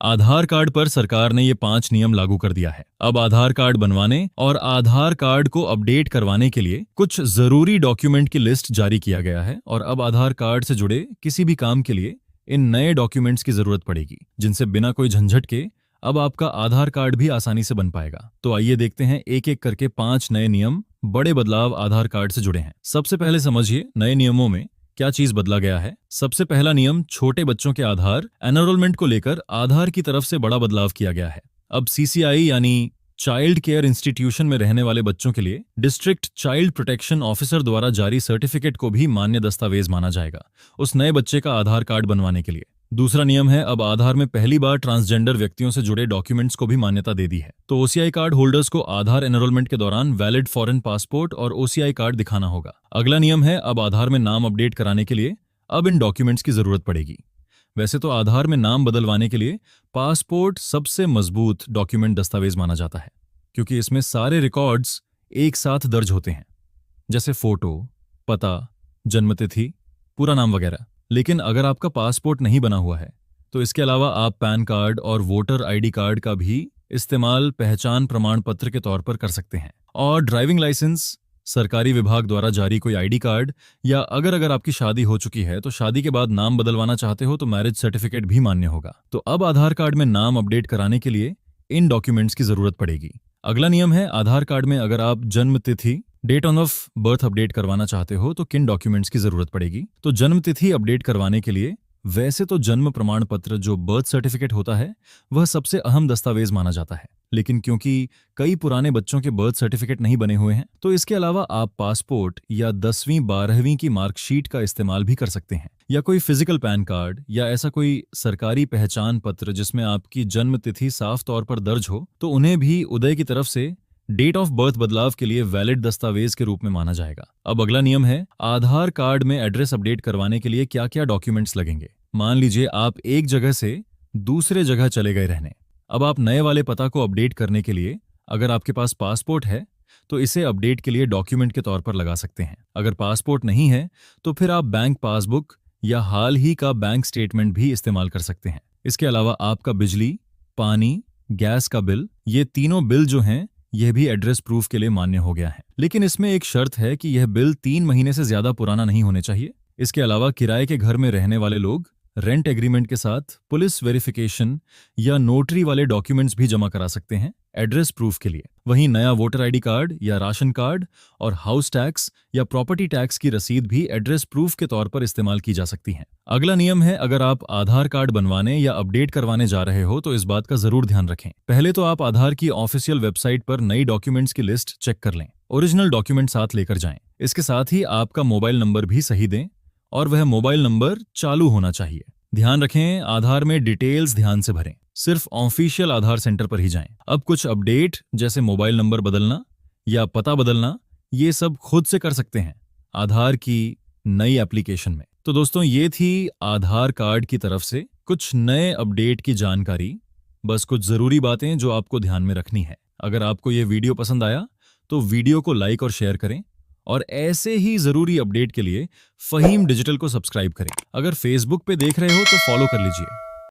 आधार card पर सरकार ने ये 5 नियम लागू कर दिया है। अब आधार कार्ड बनवाने और आधार कार्ड को अपडेट करवाने के लिए कुछ जरूरी डॉक्यूमेंट की लिस्ट जारी किया गया है और अब आधार कार्ड से जुड़े किसी भी काम के लिए इन नए डॉक्यूमेंट्स की जरूरत पड़ेगी, जिनसे बिना कोई झंझट के अब आपका आधार कार्ड भी आसानी से बन पाएगा। तो आइए देखते हैं एक एक करके 5 नए नियम, बड़े बदलाव आधार कार्ड से जुड़े हैं। सबसे पहले समझिए नए नियमों में क्या चीज बदला गया है। सबसे पहला नियम, छोटे बच्चों के आधार एनरोलमेंट को लेकर आधार की तरफ से बड़ा बदलाव किया गया है। अब सीसीआई यानी चाइल्ड केयर इंस्टीट्यूशन में रहने वाले बच्चों के लिए डिस्ट्रिक्ट चाइल्ड प्रोटेक्शन ऑफिसर द्वारा जारी सर्टिफिकेट को भी मान्य दस्तावेज माना जाएगा उस नए बच्चे का आधार कार्ड बनवाने के लिए। दूसरा नियम है, अब आधार में पहली बार ट्रांसजेंडर व्यक्तियों से जुड़े डॉक्यूमेंट्स को भी मान्यता दे दी है। तो ओसीआई कार्ड होल्डर्स को आधार एनरोलमेंट के दौरान वैलिड फॉरेन पासपोर्ट और ओसीआई कार्ड दिखाना होगा। अगला नियम है, अब आधार में नाम अपडेट कराने के लिए अब इन डॉक्यूमेंट्स की जरूरत पड़ेगी। वैसे तो आधार में नाम बदलवाने के लिए पासपोर्ट सबसे मजबूत डॉक्यूमेंट दस्तावेज माना जाता है, क्योंकि इसमें सारे रिकॉर्ड्स एक साथ दर्ज होते हैं, जैसे फोटो, पता, जन्मतिथि, पूरा नाम वगैरह। लेकिन अगर आपका पासपोर्ट नहीं बना हुआ है तो इसके अलावा आप पैन कार्ड और वोटर आईडी कार्ड का भी इस्तेमाल पहचान प्रमाण पत्र के तौर पर कर सकते हैं। और ड्राइविंग लाइसेंस, सरकारी विभाग द्वारा जारी कोई आईडी कार्ड, या अगर आपकी शादी हो चुकी है तो शादी के बाद नाम बदलवाना चाहते हो तो मैरिज सर्टिफिकेट भी मान्य होगा। तो अब आधार कार्ड में नाम अपडेट कराने के लिए इन डॉक्यूमेंट्स की जरूरत पड़ेगी। अगला नियम है, आधार कार्ड में अगर आप जन्म तिथि, डेट ऑफ बर्थ अपडेट करवाना चाहते हो तो किन डॉक्यूमेंट्स की जरूरत पड़ेगी। तो जन्म तिथि अपडेट करवाने के लिए वैसे तो जन्म प्रमाण पत्र जो बर्थ सर्टिफिकेट होता है वह सबसे अहम दस्तावेज माना जाता है, लेकिन क्योंकि कई पुराने बच्चों के बर्थ सर्टिफिकेट नहीं बने हुए हैं तो इसके अलावा आप पासपोर्ट या 10वीं 12वीं की मार्कशीट का इस्तेमाल भी कर सकते हैं, या कोई फिजिकल पैन कार्ड या ऐसा कोई सरकारी पहचान पत्र जिसमें आपकी जन्म तिथि साफ तौर पर दर्ज हो, तो उन्हें भी उदय की तरफ से डेट ऑफ बर्थ बदलाव के लिए वैलिड दस्तावेज के रूप में माना जाएगा। अब अगला नियम है, आधार कार्ड में एड्रेस अपडेट करवाने के लिए क्या क्या डॉक्यूमेंट्स लगेंगे। मान लीजिए आप एक जगह से दूसरे जगह चले गए रहने। अब आप नए वाले पता को अपडेट करने के लिए अगर आपके पास पासपोर्ट है तो इसे अपडेट के लिए डॉक्यूमेंट के तौर पर लगा सकते हैं। अगर पासपोर्ट नहीं है तो फिर आप बैंक पासबुक या हाल ही का बैंक स्टेटमेंट भी इस्तेमाल कर सकते हैं। इसके अलावा आपका बिजली, पानी, गैस का बिल, ये तीनों बिल जो हैं यह भी एड्रेस प्रूफ के लिए मान्य हो गया है। लेकिन इसमें एक शर्त है कि यह बिल 3 महीने से ज्यादा पुराना नहीं होने चाहिए। इसके अलावा किराए के घर में रहने वाले लोग रेंट एग्रीमेंट के साथ पुलिस वेरिफिकेशन या नोटरी वाले डॉक्यूमेंट्स भी जमा करा सकते हैं एड्रेस प्रूफ के लिए। वहीं नया वोटर आईडी कार्ड या राशन कार्ड और हाउस टैक्स या प्रॉपर्टी टैक्स की रसीद भी एड्रेस प्रूफ के तौर पर इस्तेमाल की जा सकती हैं। अगला नियम है, अगर आप आधार कार्ड बनवाने या अपडेट करवाने जा रहे हो तो इस बात का जरूर ध्यान रखें। पहले तो आप आधार की ऑफिशियल वेबसाइट पर नई डॉक्यूमेंट्स की लिस्ट चेक कर लें। ओरिजिनल डॉक्यूमेंट साथ लेकर जाएं। इसके साथ ही आपका मोबाइल नंबर भी सही दें और वह मोबाइल नंबर चालू होना चाहिए। ध्यान रखें, आधार में डिटेल्स ध्यान से भरें। सिर्फ ऑफिशियल आधार सेंटर पर ही जाएं। अब कुछ अपडेट जैसे मोबाइल नंबर बदलना या पता बदलना, ये सब खुद से कर सकते हैं आधार की नई एप्लीकेशन में। तो दोस्तों, ये थी आधार कार्ड की तरफ से कुछ नए अपडेट की जानकारी। बस कुछ जरूरी बातें जो आपको ध्यान में रखनी है। अगर आपको ये वीडियो पसंद आया तो वीडियो को लाइक और शेयर करें, और ऐसे ही जरूरी अपडेट के लिए फहीम डिजिटल को सब्सक्राइब करें। अगर फेसबुक पे देख रहे हो तो फॉलो कर लीजिए।